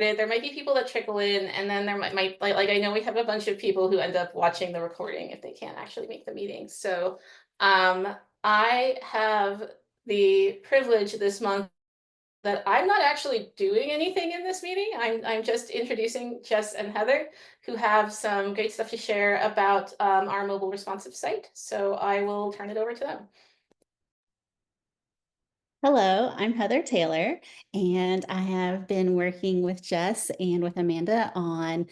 There might be people that trickle in, and then there might like I know we have a bunch of people who end up watching the recording if they can't actually make the meeting. So I have the privilege this month that I'm not actually doing anything in this meeting. I'm just introducing Jess and Heather, who have some great stuff to share about our mobile responsive site. So I will turn it over to them. Hello, I'm Heather Taylor, and I have been working with Jess and with Amanda on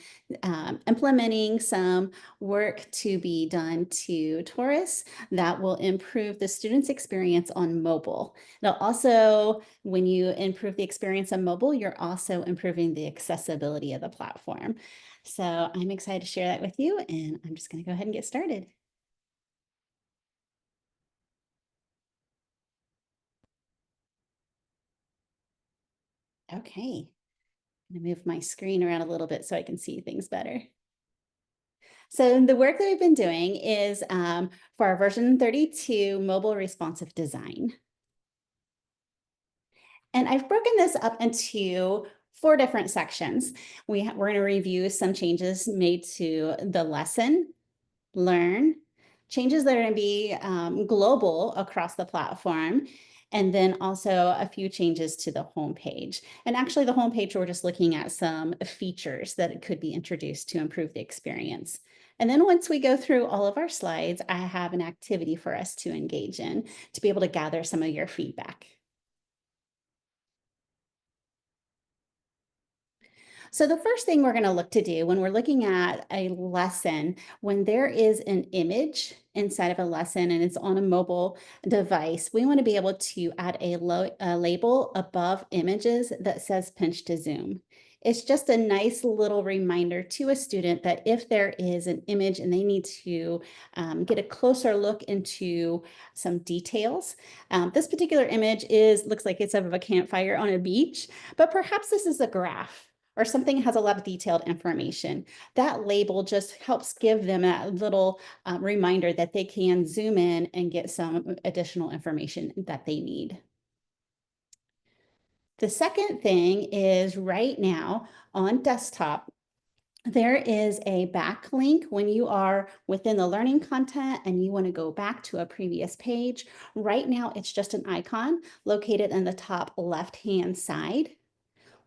implementing some work to be done to Torus that will improve the student's experience on mobile. Now, also, when you improve the experience on mobile, you're also improving the accessibility of the platform. So I'm excited to share that with you, and I'm just going to go ahead and get started. Okay. I'm going to move my screen around a little bit so I can see things better. So the work that we've been doing is for our version 32 mobile responsive design. And I've broken this up into 4 different sections. We're going to review some changes made to the lesson, learn, changes that are going to be global across the platform, and then also a few changes to the homepage. And actually the homepage, we're just looking at some features that could be introduced to improve the experience. And then once we go through all of our slides, I have an activity for us to engage in to be able to gather some of your feedback. So the first thing we're going to look to do when we're looking at a lesson, when there is an image inside of a lesson and it's on a mobile device, we want to be able to add a label above images that says pinch to zoom. It's just a nice little reminder to a student that if there is an image and they need to get a closer look into some details. This particular image looks like it's of a campfire on a beach, but perhaps this is a graph or something has a lot of detailed information. That label just helps give them that little reminder that they can zoom in and get some additional information that they need. The second thing is right now on desktop, there is a backlink when you are within the learning content and you want to go back to a previous page. Right now, it's just an icon located in the top left-hand side.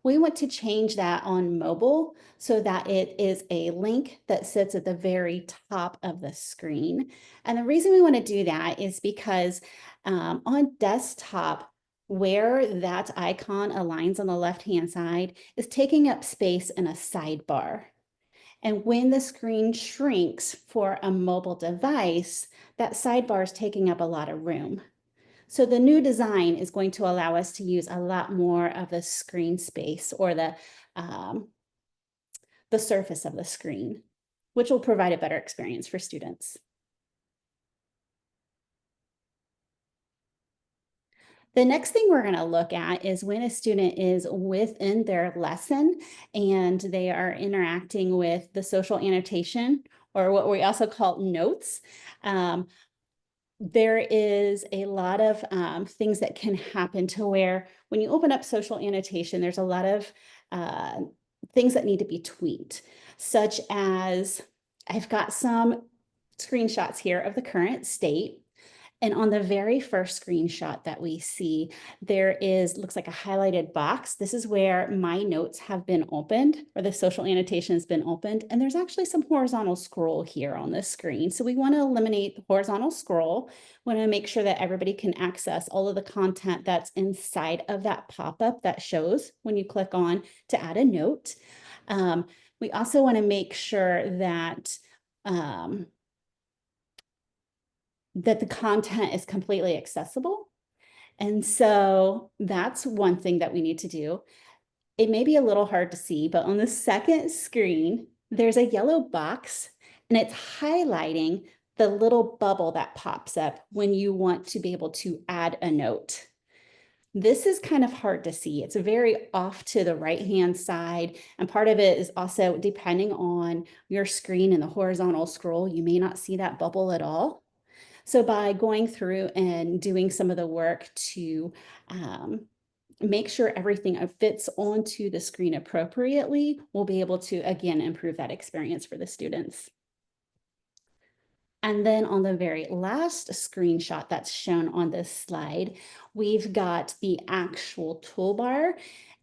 We want to change that on mobile so that it is a link that sits at the very top of the screen. And the reason we want to do that is because on desktop, where that icon aligns on the left-hand side is taking up space in a sidebar. And when the screen shrinks for a mobile device, that sidebar is taking up a lot of room. So the new design is going to allow us to use a lot more of the screen space or the surface of the screen, which will provide a better experience for students. The next thing we're going to look at is when a student is within their lesson and they are interacting with the social annotation, or what we also call notes. There is a lot of things that can happen to where when you open up social annotation, there's a lot of things that need to be tweaked, such as I've got some screenshots here of the current state. And on the very first screenshot that we see, looks like a highlighted box. This is where my notes have been opened, or the social annotation has been opened. And there's actually some horizontal scroll here on the screen. So we want to eliminate the horizontal scroll. We want to make sure that everybody can access all of the content that's inside of that pop-up that shows when you click on to add a note. We also want to make sure that the content is completely accessible. And so that's one thing that we need to do. It may be a little hard to see, but on the second screen, there's a yellow box and it's highlighting the little bubble that pops up when you want to be able to add a note. This is kind of hard to see. It's very off to the right-hand side. And part of it is also depending on your screen and the horizontal scroll, you may not see that bubble at all. So by going through and doing some of the work to make sure everything fits onto the screen appropriately, we'll be able to, again, improve that experience for the students. And then on the very last screenshot that's shown on this slide, we've got the actual toolbar.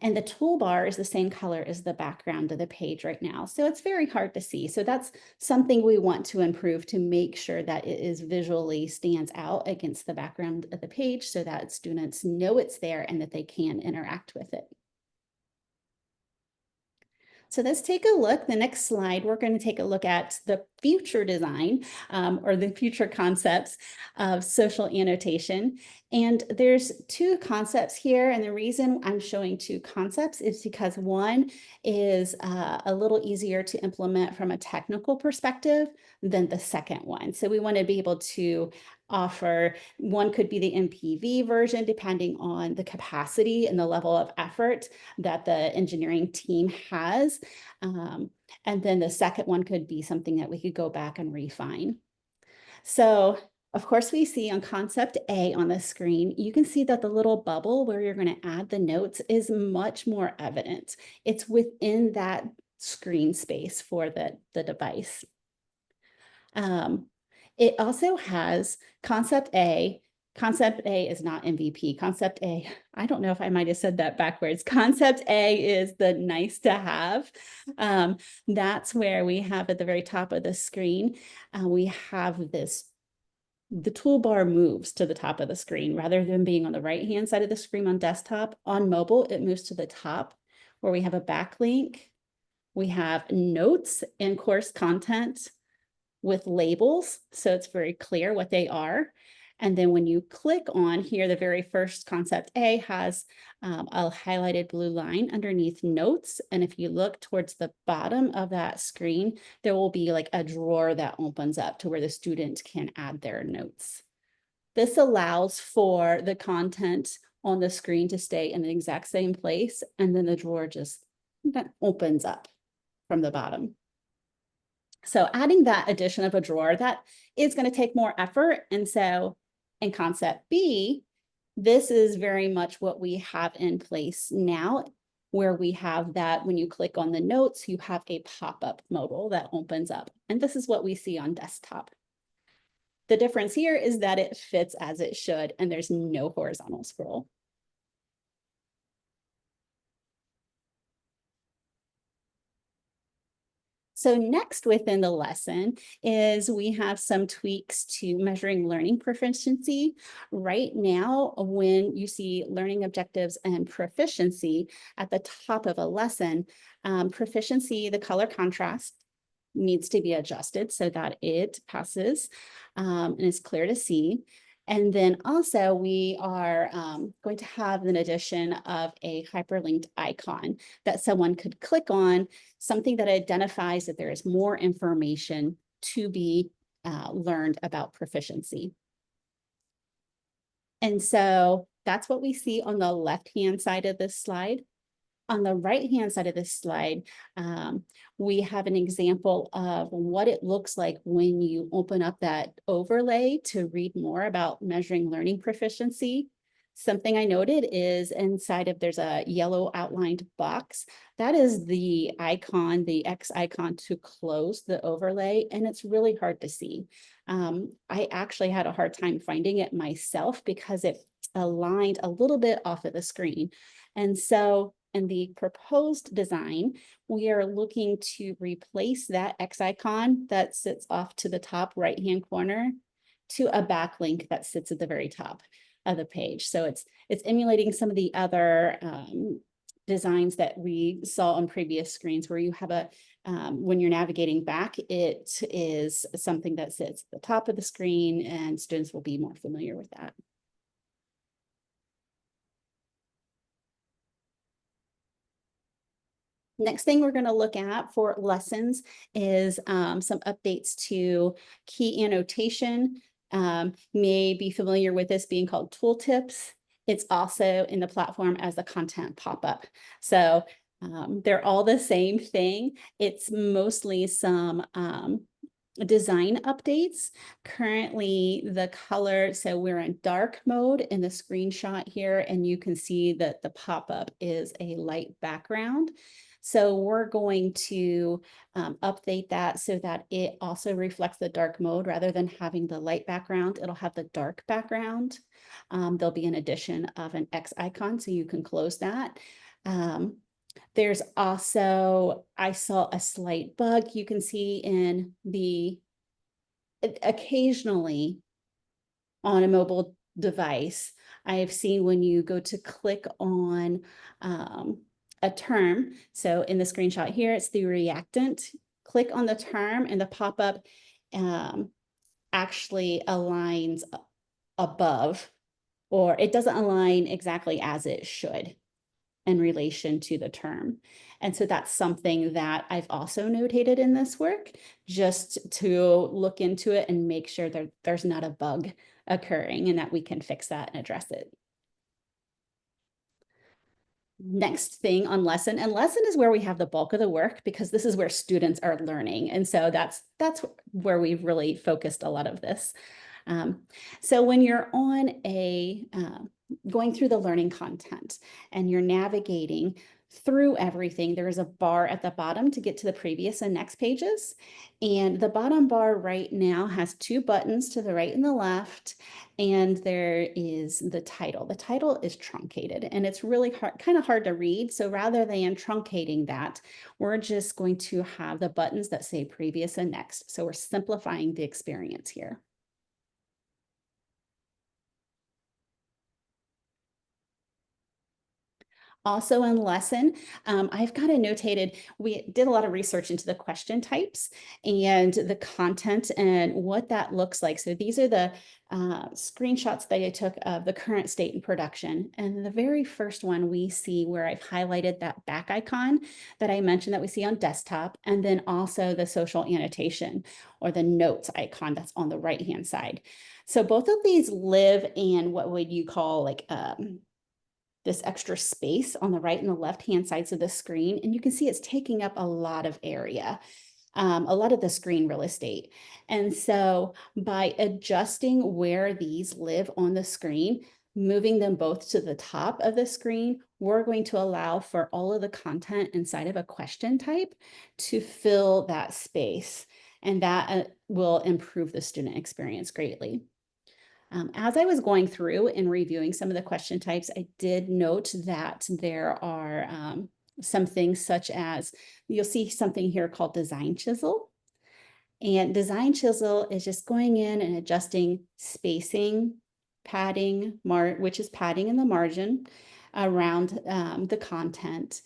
And the toolbar is the same color as the background of the page right now. So it's very hard to see. So that's something we want to improve to make sure that it is visually stands out against the background of the page so that students know it's there and that they can interact with it. So let's take a look. The next slide, we're going to take a look at the future design or the future concepts of social annotation. And there's two concepts here. And the reason I'm showing two concepts is because one is a little easier to implement from a technical perspective than the second one. So we want to be able to offer, one could be the MPV version, depending on the capacity and the level of effort that the engineering team has. And then the second one could be something that we could go back and refine. So of course, we see on concept A on the screen, you can see that the little bubble where you're going to add the notes is much more evident. It's within that screen space for the device. It also has concept A. Concept A is not MVP. Concept A, I don't know if I might have said that backwards. Concept A is the nice to have. That's where we have at the very top of the screen, we have this, the toolbar moves to the top of the screen rather than being on the right-hand side of the screen on desktop. On mobile, it moves to the top where we have a backlink. We have notes and course content with labels, so it's very clear what they are. And then when you click on here, the very first concept A has a highlighted blue line underneath notes. And if you look towards the bottom of that screen, there will be like a drawer that opens up to where the student can add their notes. This allows for the content on the screen to stay in the exact same place. And then the drawer just opens up from the bottom. So adding that addition of a drawer, that is going to take more effort. And so in concept B, this is very much what we have in place now, where we have that when you click on the notes, you have a pop-up modal that opens up. And this is what we see on desktop. The difference here is that it fits as it should, and there's no horizontal scroll. So next within the lesson is we have some tweaks to measuring learning proficiency. Right now, when you see learning objectives and proficiency at the top of a lesson, proficiency, the color contrast needs to be adjusted so that it passes and is clear to see. And then also we are going to have an addition of a hyperlinked icon that someone could click on, something that identifies that there is more information to be learned about proficiency. And so that's what we see on the left-hand side of this slide. On the right-hand side of this slide, we have an example of what it looks like when you open up that overlay to read more about measuring learning proficiency. Something I noted is inside of there's a yellow outlined box. That is the icon, the X icon to close the overlay, and it's really hard to see. I actually had a hard time finding it myself because it aligned a little bit off of the screen. And so in the proposed design, we are looking to replace that X icon that sits off to the top right-hand corner to a backlink that sits at the very top of the page. So it's emulating some of the other designs that we saw on previous screens where you have a, when you're navigating back, it is something that sits at the top of the screen and students will be more familiar with that. Next thing we're going to look at for lessons is some updates to key annotation. May be familiar with this being called tooltips. It's also in the platform as a content pop-up. So they're all the same thing. It's mostly some design updates. Currently, the color, so we're in dark mode in the screenshot here, and you can see that the pop-up is a light background. So we're going to update that so that it also reflects the dark mode rather than having the light background. It'll have the dark background. There'll be an addition of an X icon, so you can close that. There's also, I saw a slight bug you can see in the, occasionally on a mobile device, I have seen when you go to click on a term. So in the screenshot here, it's the reactant. Click on the term and the pop-up actually aligns above, or it doesn't align exactly as it should in relation to the term. And so that's something that I've also notated in this work, just to look into it and make sure that there's not a bug occurring and that we can fix that and address it. Next thing on lesson, and lesson is where we have the bulk of the work because this is where students are learning. And so that's where we've really focused a lot of this. So when you're on a, going through the learning content and you're navigating through everything, there is a bar at the bottom to get to the previous and next pages. And the bottom bar right now has two buttons to the right and the left, and there is the title. The title is truncated and it's really hard, kind of hard to read. So rather than truncating that, we're just going to have the buttons that say previous and next. So we're simplifying the experience here. Also in lesson, I've got it notated, we did a lot of research into the question types and the content and what that looks like. So these are the screenshots that I took of the current state in production. And the very first one we see where I've highlighted that back icon that I mentioned that we see on desktop, and then also the social annotation or the notes icon that's on the right-hand side. So both of these live in what would you call like this extra space on the right and the left-hand sides of the screen. And you can see it's taking up a lot of area, a lot of the screen real estate. And so by adjusting where these live on the screen, moving them both to the top of the screen, we're going to allow for all of the content inside of a question type to fill that space. And that will improve the student experience greatly. As I was going through and reviewing some of the question types, I did note that there are some things such as, you'll see something here called design chisel. And design chisel is just going in and adjusting spacing, padding, which is padding in the margin around the content.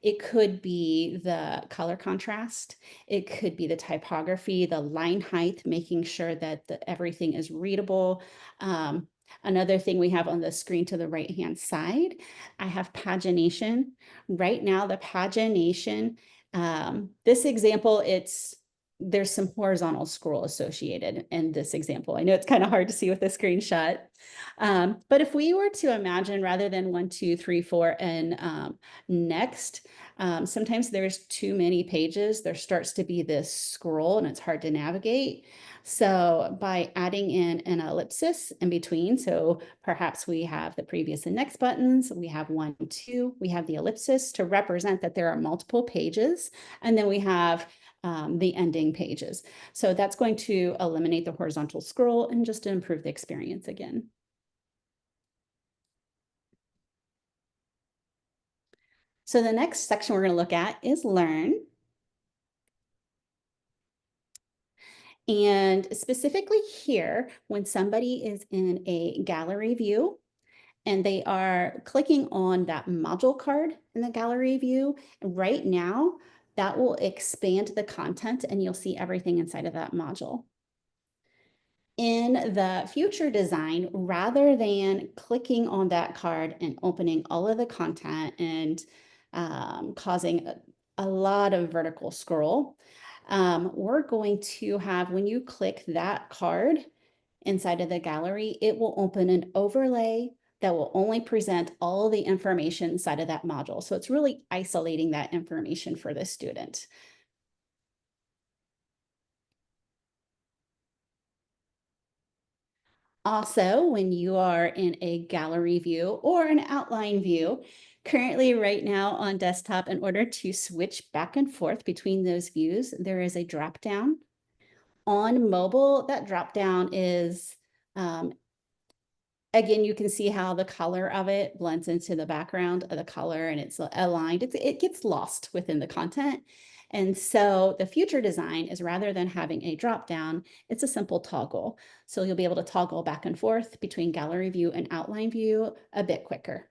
It could be the color contrast. It could be the typography, the line height, making sure that everything is readable. Another thing we have on the screen to the right-hand side, I have pagination. Right now, the pagination, this example, there's some horizontal scroll associated in this example. I know it's kind of hard to see with the screenshot. But if we were to imagine rather than 1, 2, 3, 4, and next, sometimes there's too many pages. There starts to be this scroll and it's hard to navigate. So by adding in an ellipsis in between, so perhaps we have the previous and next buttons, we have 1, 2, we have the ellipsis to represent that there are multiple pages, and then we have the ending pages. So that's going to eliminate the horizontal scroll and just to improve the experience again. So the next section we're going to look at is learn. And specifically here, when somebody is in a gallery view and they are clicking on that module card in the gallery view, right now, that will expand the content and you'll see everything inside of that module. In the future design, rather than clicking on that card and opening all of the content and causing a lot of vertical scroll, we're going to have, when you click that card inside of the gallery, it will open an overlay that will only present all the information inside of that module. So it's really isolating that information for the student. Also, when you are in a gallery view or an outline view, currently right now on desktop, in order to switch back and forth between those views, there is a drop down. On mobile, that drop down is, again, you can see how the color of it blends into the background of the color and it's aligned. It gets lost within the content. And so the future design is, rather than having a drop down, it's a simple toggle. So you'll be able to toggle back and forth between gallery view and outline view a bit quicker.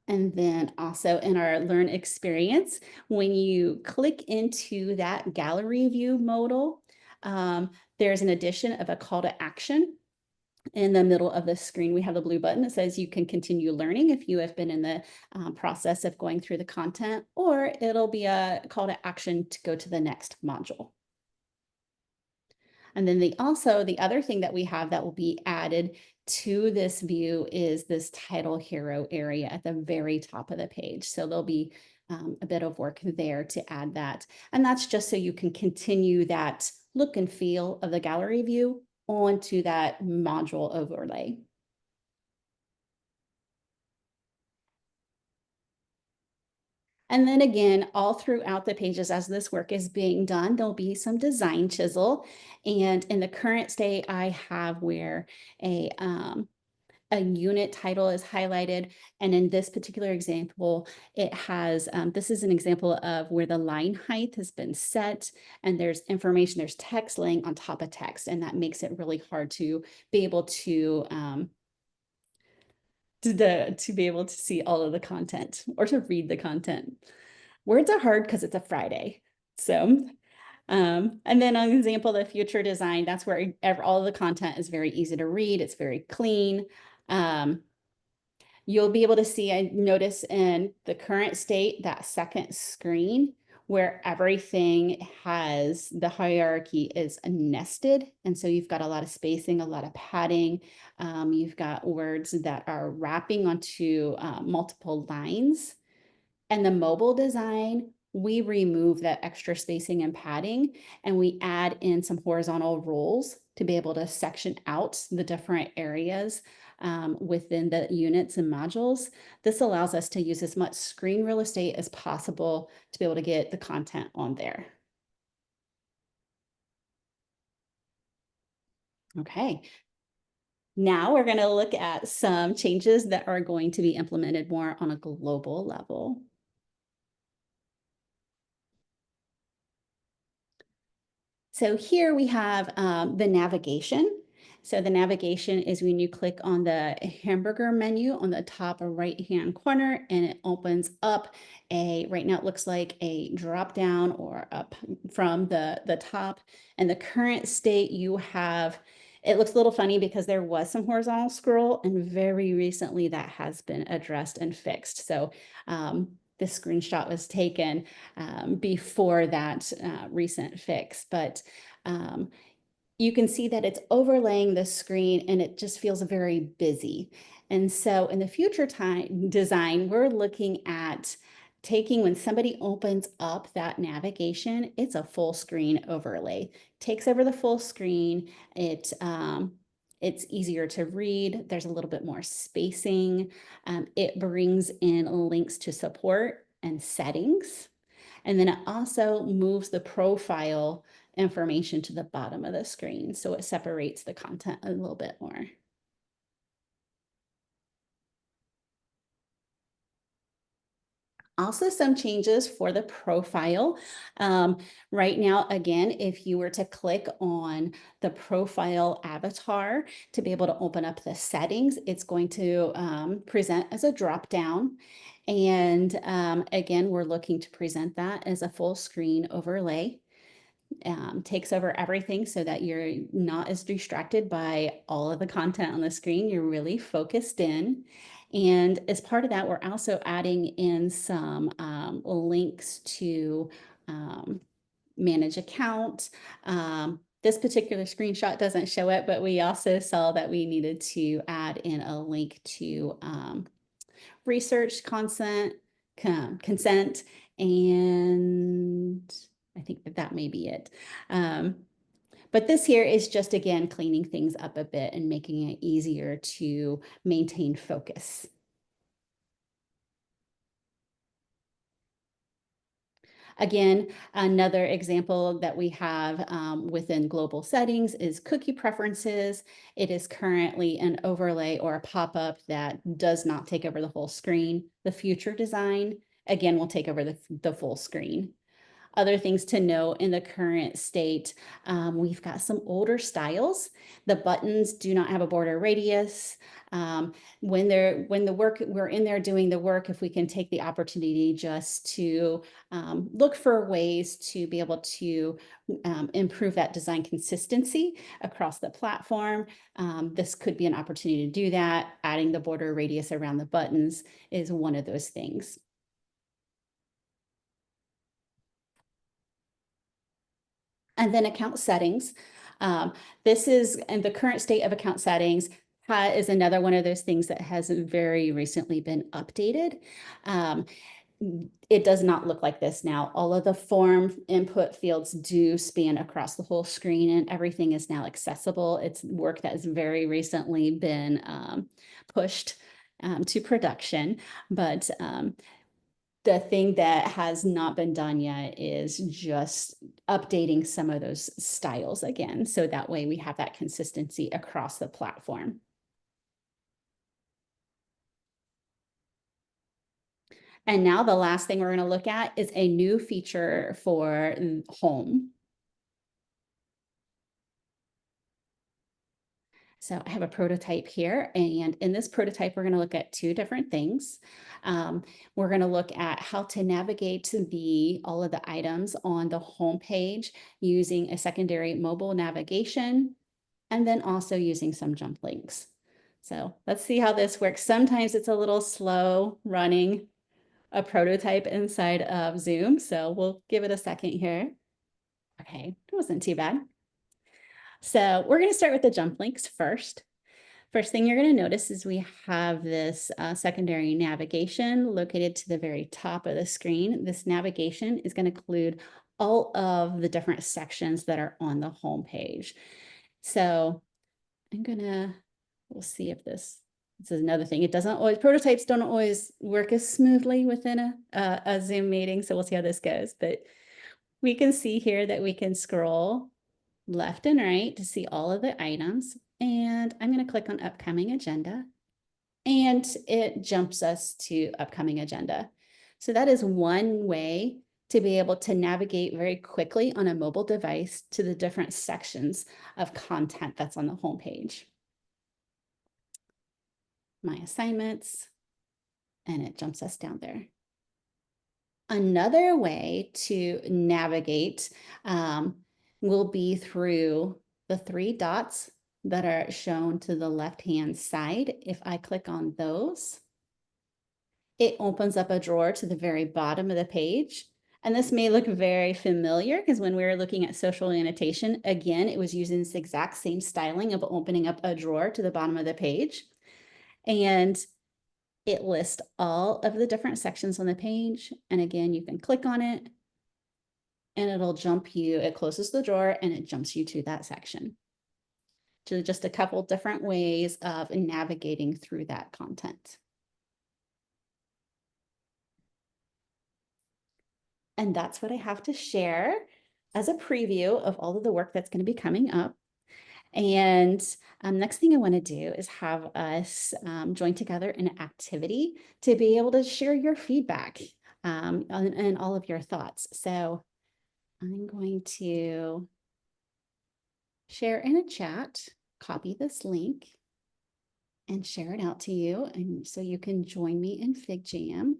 And then also in our Learn experience, when you click into that gallery view modal, there's an addition of a call to action. In the middle of the screen, we have a blue button that says you can continue learning if you have been in the process of going through the content, or it'll be a call to action to go to the next module. And then the other thing that we have that will be added to this view is this title hero area at the very top of the page. So there'll be a bit of work there to add that. And that's just so you can continue that look and feel of the gallery view onto that module overlay. And then again, all throughout the pages as this work is being done, there'll be some design chisel. And in the current state, I have where a unit title is highlighted. And in this particular example, it has, this is an example of where the line height has been set and there's information, there's text laying on top of text. And that makes it really hard to be able to, to be able to see all of the content or to read the content. Words are hard because it's a Friday. So, and then an example of future design, that's where all of the content is very easy to read. It's very clean. You'll be able to see, I notice in the current state, that second screen where everything has the hierarchy is nested. And so you've got a lot of spacing, a lot of padding. You've got words that are wrapping onto multiple lines. And the mobile design, we remove that extra spacing and padding, and we add in some horizontal rules to be able to section out the different areas within the units and modules. This allows us to use as much screen real estate as possible to be able to get the content on there. Okay. Now we're going to look at some changes that are going to be implemented more on a global level. So here we have the navigation. So the navigation is when you click on the hamburger menu on the top right-hand corner, and it opens up right now it looks like a drop down or up from the top. And the current state you have, it looks a little funny because there was some horizontal scroll, and very recently that has been addressed and fixed. So this screenshot was taken before that recent fix, but you can see that it's overlaying the screen and it just feels very busy. And so in the future time design, we're looking at taking, when somebody opens up that navigation, it's a full screen overlay. Takes over the full screen. It's easier to read. There's a little bit more spacing. It brings in links to support and settings. And then it also moves the profile information to the bottom of the screen. So it separates the content a little bit more. Also, some changes for the profile. Right now, again, if you were to click on the profile avatar to be able to open up the settings, it's going to present as a drop down. And again, we're looking to present that as a full screen overlay. Takes over everything so that you're not as distracted by all of the content on the screen. You're really focused in. And as part of that, we're also adding in some links to manage account. This particular screenshot doesn't show it, but we also saw that we needed to add in a link to research consent, and I think that that may be it. But this here is just, again, cleaning things up a bit and making it easier to maintain focus. Again, another example that we have within global settings is cookie preferences. It is currently an overlay or a pop-up that does not take over the whole screen. The future design, again, will take over the full screen. Other things to note in the current state, we've got some older styles. The buttons do not have a border radius. When we're in there doing the work, if we can take the opportunity just to look for ways to be able to improve that design consistency across the platform, this could be an opportunity to do that. Adding the border radius around the buttons is one of those things. And then account settings. This is, and the current state of account settings is another one of those things that has very recently been updated. It does not look like this now. All of the form input fields do span across the whole screen, and everything is now accessible. It's work that has very recently been pushed to production, but the thing that has not been done yet is just updating some of those styles again, so that way we have that consistency across the platform. And now the last thing we're going to look at is a new feature for home. So I have a prototype here, and in this prototype, we're going to look at two different things. We're going to look at how to navigate all of the items on the home page using a secondary mobile navigation, and then also using some jump links. So let's see how this works. Sometimes it's a little slow running a prototype inside of Zoom, so we'll give it a second here. Okay, it wasn't too bad. So we're going to start with the jump links first. First thing you're going to notice is we have this secondary navigation located to the very top of the screen. This navigation is going to include all of the different sections that are on the home page. So we'll see if this is another thing. It doesn't always, prototypes don't always work as smoothly within a Zoom meeting. So we'll see how this goes. But we can see here that we can scroll left and right to see all of the items. And I'm going to click on upcoming agenda, and it jumps us to upcoming agenda. So that is one way to be able to navigate very quickly on a mobile device to the different sections of content that's on the home page. My assignments, and it jumps us down there. Another way to navigate will be through the three dots that are shown to the left-hand side. If I click on those, it opens up a drawer to the very bottom of the page. And this may look very familiar because when we were looking at social annotation, again, it was using this exact same styling of opening up a drawer to the bottom of the page. And it lists all of the different sections on the page. And again, you can click on it and it'll jump you, it closes the drawer and it jumps you to that section. So just a couple different ways of navigating through that content. And that's what I have to share as a preview of all of the work that's going to be coming up. And next thing I want to do is have us join together in an activity to be able to share your feedback and all of your thoughts. So I'm going to share in a chat, copy this link, and share it out to you. And so you can join me in FigJam.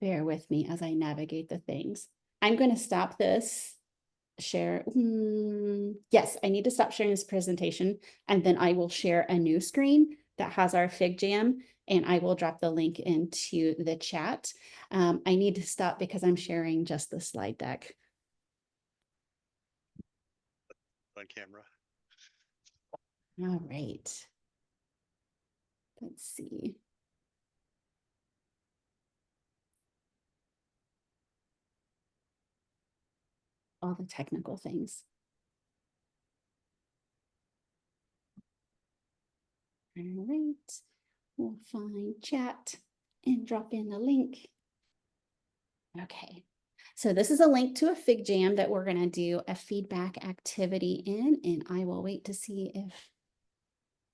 Bear with me as I navigate the things. I'm going to stop this share. Yes, I need to stop sharing this presentation, and then I will share a new screen that has our FigJam, and I will drop the link into the chat. I need to stop because I'm sharing just the slide deck. On camera. All right. Let's see. All the technical things. All right, we'll find chat and drop in the link. Okay, so this is a link to a Fig Jam that we're gonna do a feedback activity in, and I will wait to see if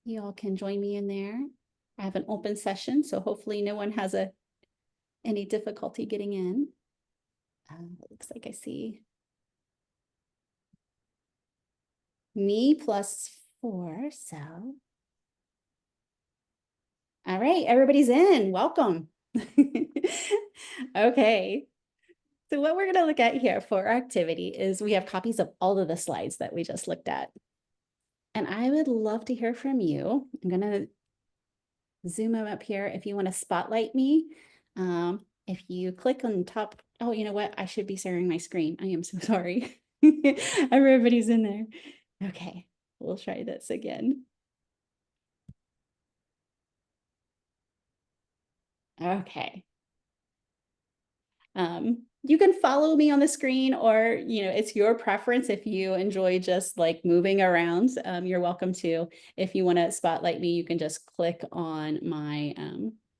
you all can join me in there. I have an open session, so hopefully no one has any difficulty getting in. Looks like I see me plus 4, so. All right, everybody's in, welcome. Okay, so what we're gonna look at here for our activity is we have copies of all of the slides that we just looked at. And I would love to hear from you. I'm gonna zoom them up here if you wanna spotlight me. If you click on the top, oh, you know what? I should be sharing my screen. I am so sorry. Everybody's in there. Okay, we'll try this again. Okay. You can follow me on the screen, or it's your preference. If you enjoy just like moving around, you're welcome to. If you want to spotlight me, you can just click on my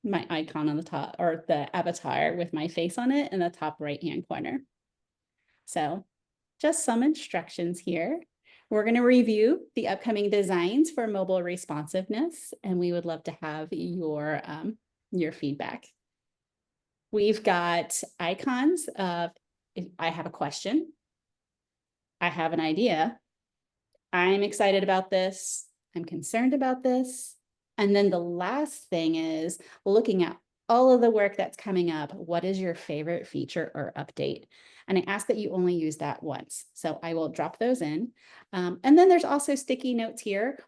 my icon on the top, or the avatar with my face on it in the top right hand corner. So just some instructions here. We're going to review the upcoming designs for mobile responsiveness, and we would love to have your feedback. We've got icons of, if I have a question, I have an idea, I'm excited about this, I'm concerned about this. And then the last thing is looking at all of the work that's coming up. What is your favorite feature or update? And I ask that you only use that once. So I will drop those in. And then there's also sticky notes here.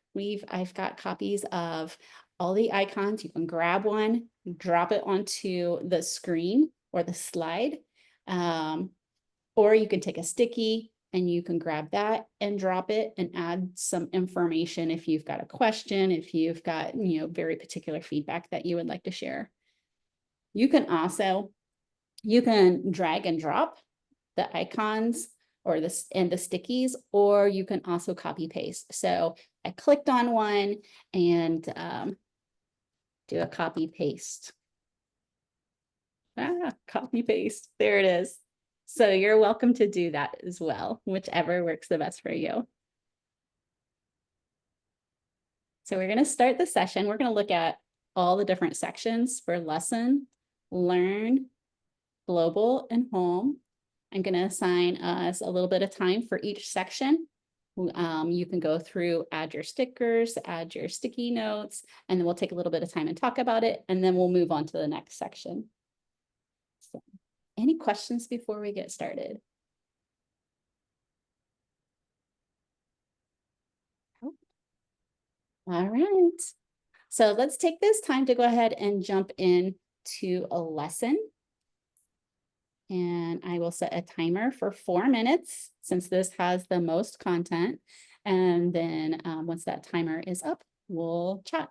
I've got copies of all the icons. You can grab one, drop it onto the screen or the slide. Or you can take a sticky and you can grab that and drop it and add some information if you've got a question, if you've got, very particular feedback that you would like to share. You can drag and drop the icons or the stickies, or you can also copy paste. So I clicked on one and do a copy paste. Copy paste, there it is. So you're welcome to do that as well, whichever works the best for you. So we're going to start the session. We're going to look at all the different sections for lesson, learn, global, and home. I'm going to assign us a little bit of time for each section. You can go through, add your stickers, add your sticky notes, and then we'll take a little bit of time and talk about it, and then we'll move on to the next section. So, any questions before we get started? All right. So let's take this time to go ahead and jump in to a lesson. And I will set a timer for 4 minutes since this has the most content. And then once that timer is up, we'll chat.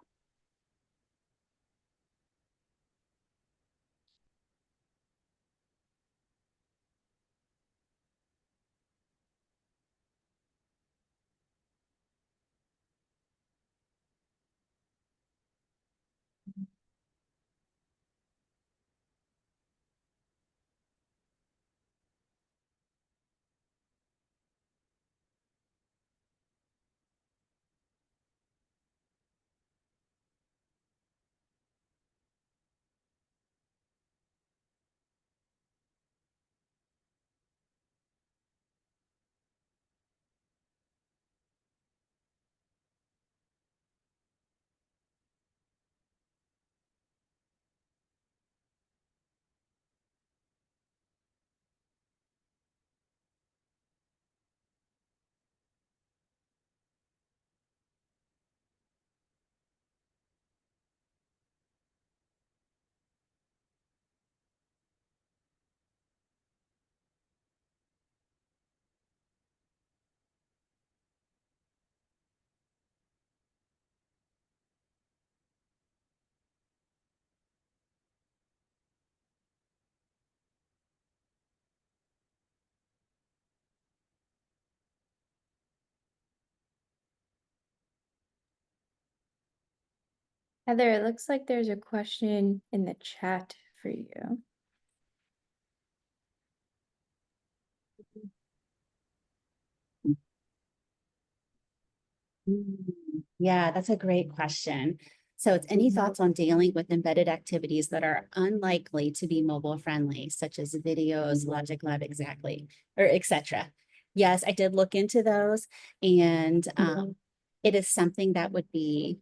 Heather, it looks like there's a question in the chat for you. Yeah, that's a great question. So it's any thoughts on dealing with embedded activities that are unlikely to be mobile friendly, such as videos, Logic Lab, exactly, or etc. Yes, I did look into those, and it is something that would be,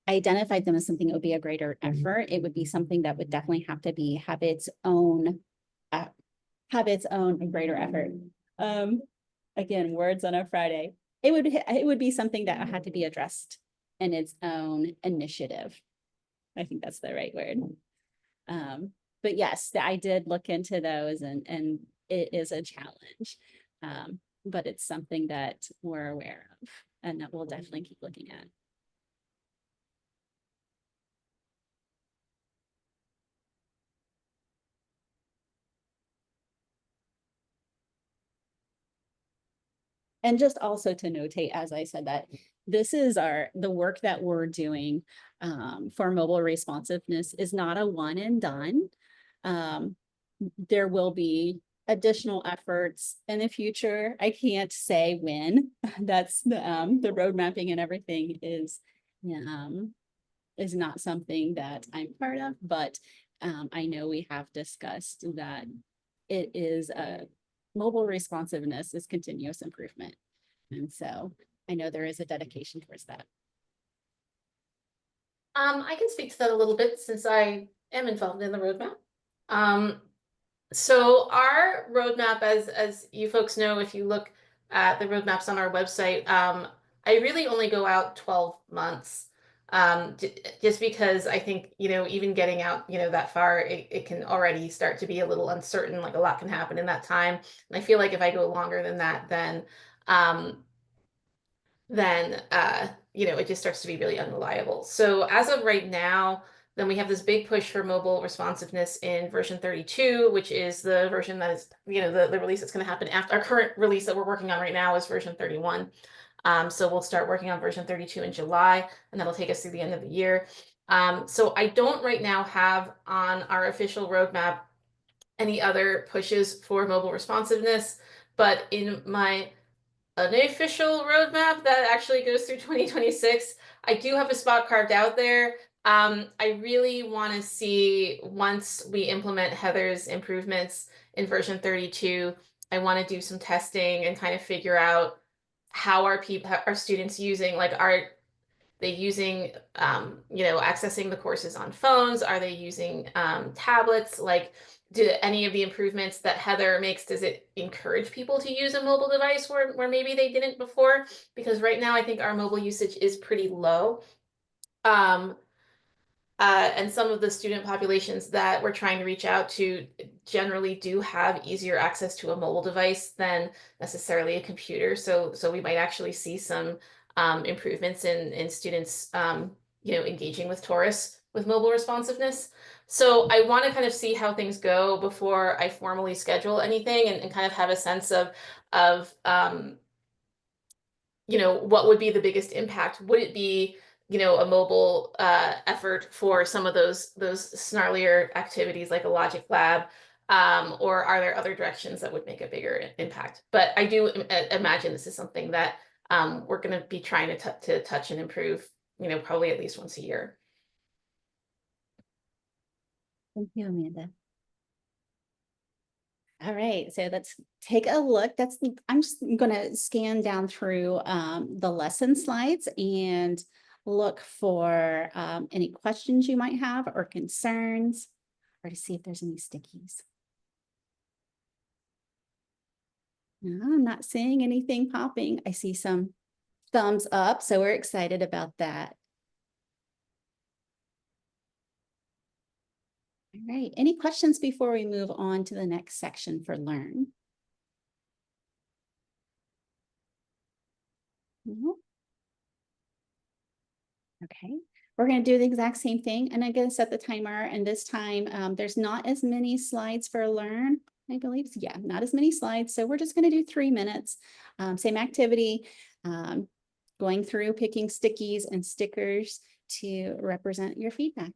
I identified them as something that would be a greater effort. It would be something that would definitely have to be have its own greater effort. Again, words on a Friday. It would be something that had to be addressed in its own initiative. I think that's the right word. But yes, I did look into those, and it is a challenge. But it's something that we're aware of and that we'll definitely keep looking at. And just also to notate, as I said, that this is the work that we're doing for mobile responsiveness is not a one and done. There will be additional efforts in the future. I can't say when. That's the road mapping and everything is not something that I'm part of, but I know we have discussed that it is mobile responsiveness is continuous improvement. And so I know there is a dedication towards that. I can speak to that a little bit since I am involved in the roadmap. So our roadmap, as you folks know, if you look at the roadmaps on our website, I really only go out 12 months. Just because I think, even getting out, that far, it can already start to be a little uncertain, like a lot can happen in that time. And I feel like if I go longer than that, then it just starts to be really unreliable. So as of right now, then we have this big push for mobile responsiveness in version 32, which is the version that is, the release that's going to happen after our current release that we're working on right now is version 31. So we'll start working on version 32 in July, and that'll take us through the end of the year. So I don't right now have on our official roadmap any other pushes for mobile responsiveness, but in my unofficial roadmap that actually goes through 2026, I do have a spot carved out there. I really want to see, once we implement Heather's improvements in version 32, I want to do some testing and kind of figure out how are students using, like, are they using, accessing the courses on phones? Are they using tablets? Like, do any of the improvements that Heather makes, does it encourage people to use a mobile device where maybe they didn't before? Because right now I think our mobile usage is pretty low. And some of the student populations that we're trying to reach out to generally do have easier access to a mobile device than necessarily a computer. So we might actually see some improvements in students, engaging with Torus with mobile responsiveness. So I want to kind of see how things go before I formally schedule anything, and kind of have a sense of what would be the biggest impact? Would it be, a mobile effort for some of those snarlier activities like a Logic Lab? Or are there other directions that would make a bigger impact? But I do imagine this is something that we're going to be trying to touch and improve, probably at least once a year. Thank you, Amanda. All right, so let's take a look. I'm just going to scan down through the lesson slides and look for any questions you might have or concerns, or to see if there's any stickies. No, I'm not seeing anything popping. I see some thumbs up, so we're excited about that. All right, any questions before we move on to the next section for Learn? No? Okay, we're going to do the exact same thing, and I'm going to set the timer, and this time there's not as many slides for Learn, I believe. Yeah, not as many slides, so we're just going to do 3 minutes. Same activity, going through picking stickies and stickers to represent your feedback.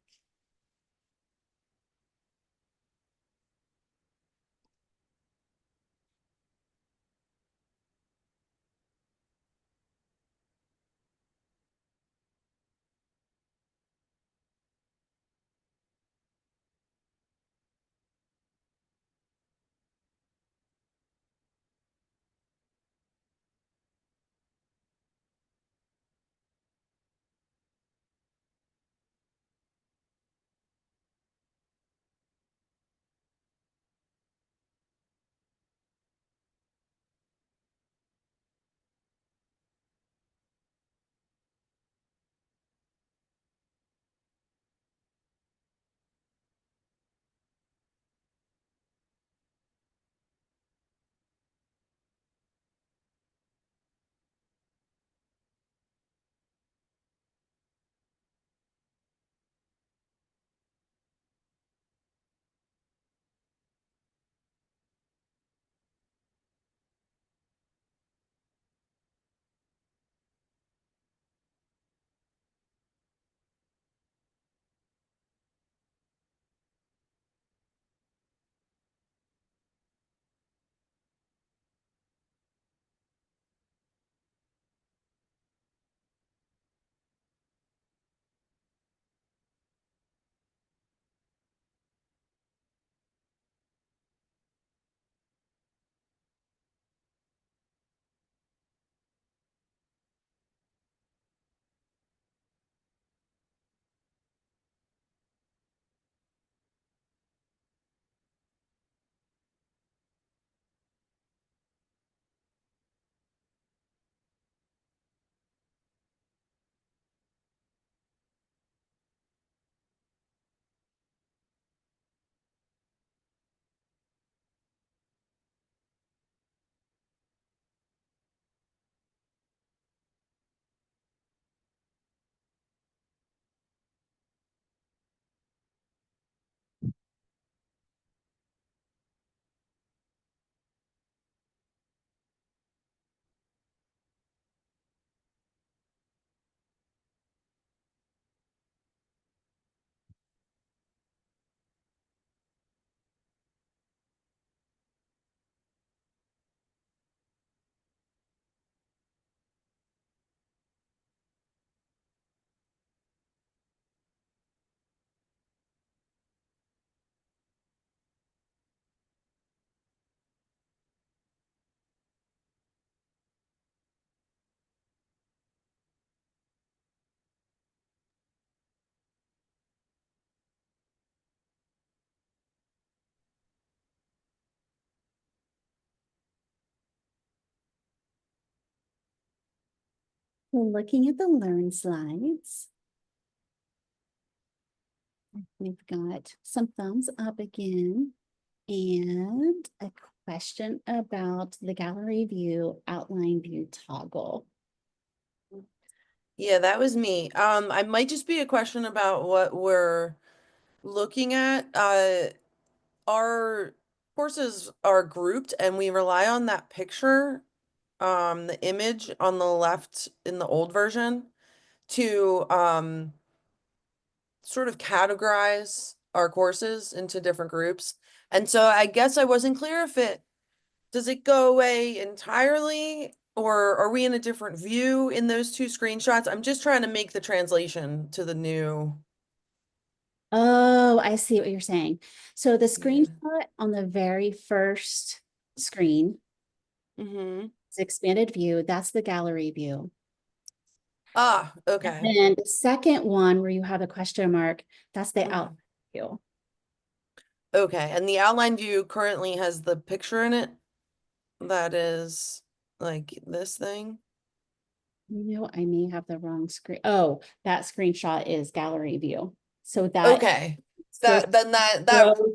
Looking at the Learn slides, we've got some thumbs up again and a question about the gallery view, outline view toggle. Yeah, that was me. I might just be a question about what we're looking at. Our courses are grouped and we rely on that picture, the image on the left in the old version to sort of categorize our courses into different groups. And so I guess I wasn't clear if does it go away entirely or are we in a different view in those two screenshots? I'm just trying to make the translation to the new. Oh, I see what you're saying. So the Yeah. screenshot on the very first screen Mm-hmm. is expanded view. That's the gallery view. Ah, And okay. then the second one where you have a question mark, that's the Mhm. outline view. Okay, and the outline view currently has the picture in it that is like this thing. You know, I may have the wrong screen. Oh, that screenshot is gallery view. So that Okay. first Yeah,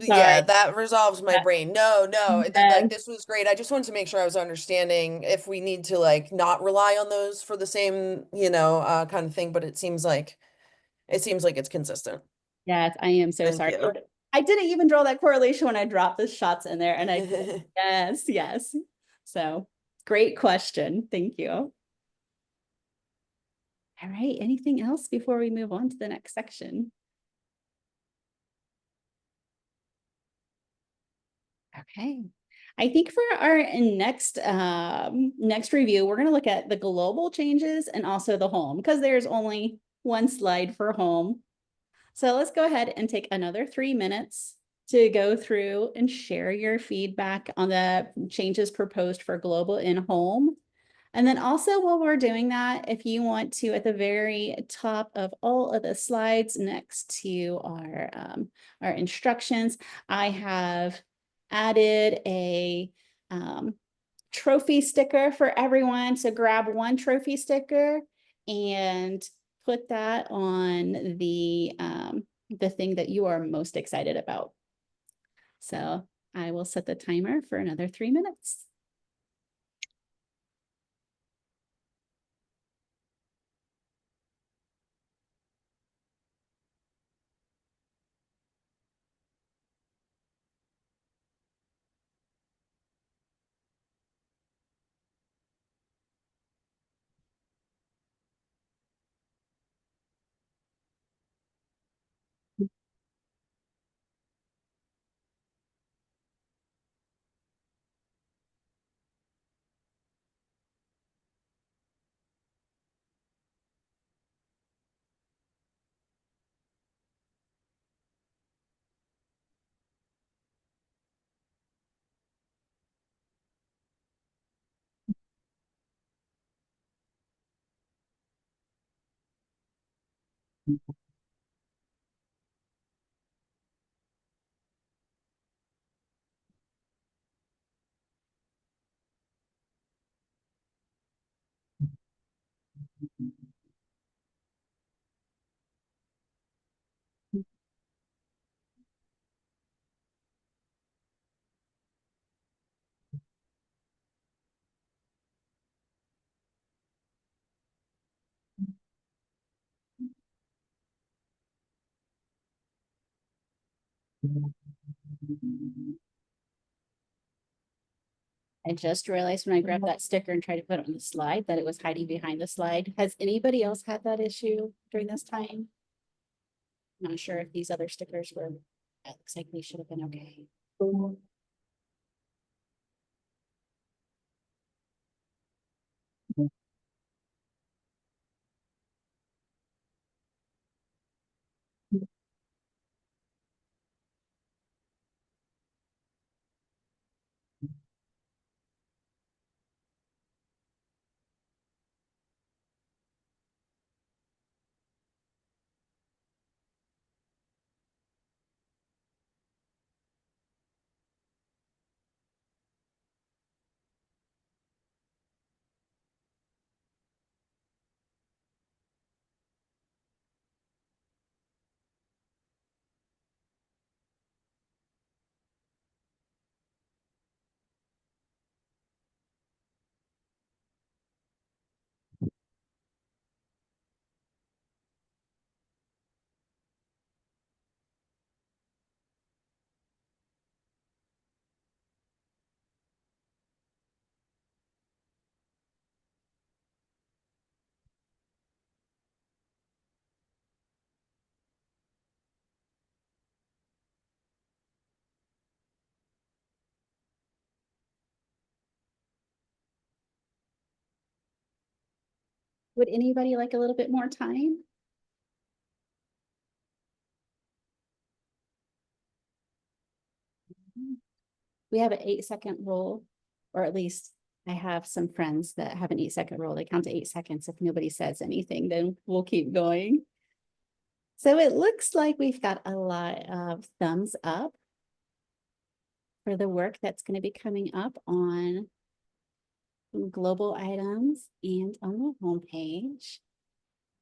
sorry. that resolves my Yeah. brain. No, like Yes. this was great. I just wanted to make sure I was understanding if we need to like not rely on those for the same, kind of thing, but it seems like it's consistent. Yes, I am so Thank sorry. you. I didn't even draw that correlation when I dropped the shots in there and yes. So great question. Thank you. All right, anything else before we move on to the next section? Okay, I think for our next review, we're going to look at the global changes and also the home, because there's only one slide for home. So let's go ahead and take another 3 minutes to go through and share your feedback on the changes proposed for global and home. And then also while we're doing that, if you want to, at the very top of all of the slides next to our instructions, I have added a trophy sticker for everyone. So grab one trophy sticker and put that on the thing that you are most excited about. So I will set the timer for another 3 minutes. I just realized when I grabbed that sticker and tried to put it on the slide that it was hiding behind the slide. Has anybody else had that issue during this time? Not sure if these other stickers were, it looks like they should have been okay. Would anybody like a little bit more time? We have an 8-second rule, or at least I have some friends that have an 8-second rule. They count to 8 seconds. If nobody says anything, then we'll keep going. So it looks like we've got a lot of thumbs up for the work that's going to be coming up on global items and on the homepage.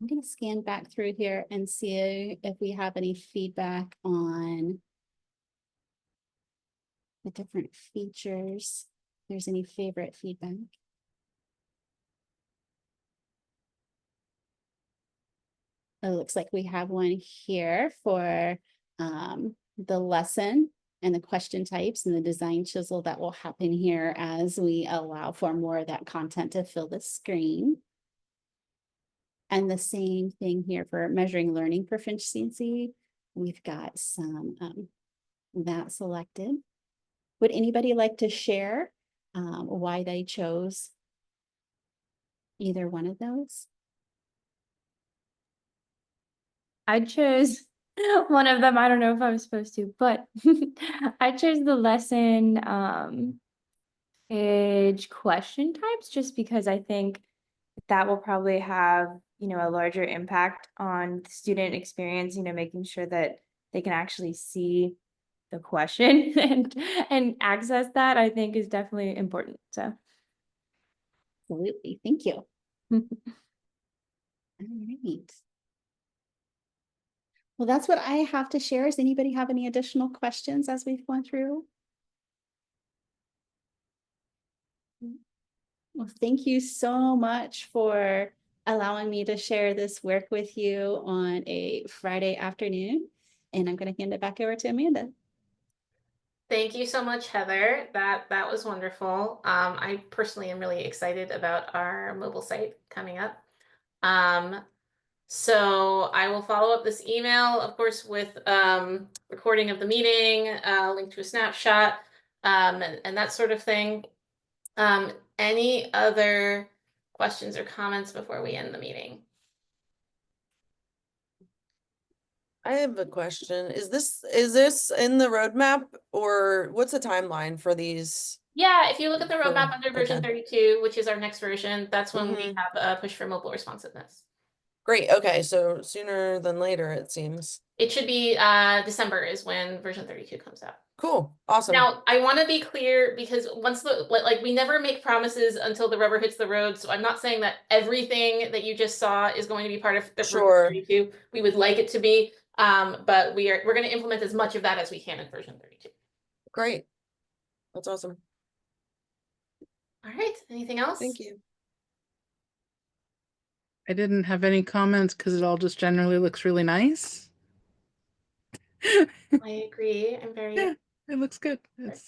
I'm going to scan back through here and see if we have any feedback on the different features. If there's any favorite feedback. It looks like we have one here for the lesson and the question types and the design chisel that will happen here as we allow for more of that content to fill the screen. And the same thing here for measuring learning proficiency. We've got some that selected. Would anybody like to share why they chose either one of those? I chose one of them. I don't know if I was supposed to, but I chose the lesson page question types just because I think that will probably have, a larger impact on the student experience, making sure that they can actually see the question and access that, I think is definitely important. So Absolutely, thank you. All right. Well, that's what I have to share. Does anybody have any additional questions as we've gone through? Well, thank you so much for allowing me to share this work with you on a Friday afternoon. And I'm going to hand it back over to Amanda. Thank you so much, Heather. That was wonderful. I personally am really excited about our mobile site coming up. So I will follow up this email, of course, with recording of the meeting, link to a snapshot, and that sort of thing. Any other questions or comments before we end the meeting? I have a question. Is this in the roadmap, or what's the timeline for these? Yeah, if you look at the roadmap For- under version okay. 32, which is our next version, that's when we Mhm. have a push for mobile responsiveness. Great, okay, so sooner than later, it seems. It should be December is when version 32 comes out. Cool, awesome. Now, I want to be clear because once we never make promises until the rubber hits the road. So I'm not saying that everything that you just saw is going to be part of the version Sure. 32. We would like it to be, but we're going to implement as much of that as we can in version 32. Great. That's awesome. All right. Anything else? Thank you. I didn't have any comments because it all just generally looks really nice. I agree. I'm very It looks good. It's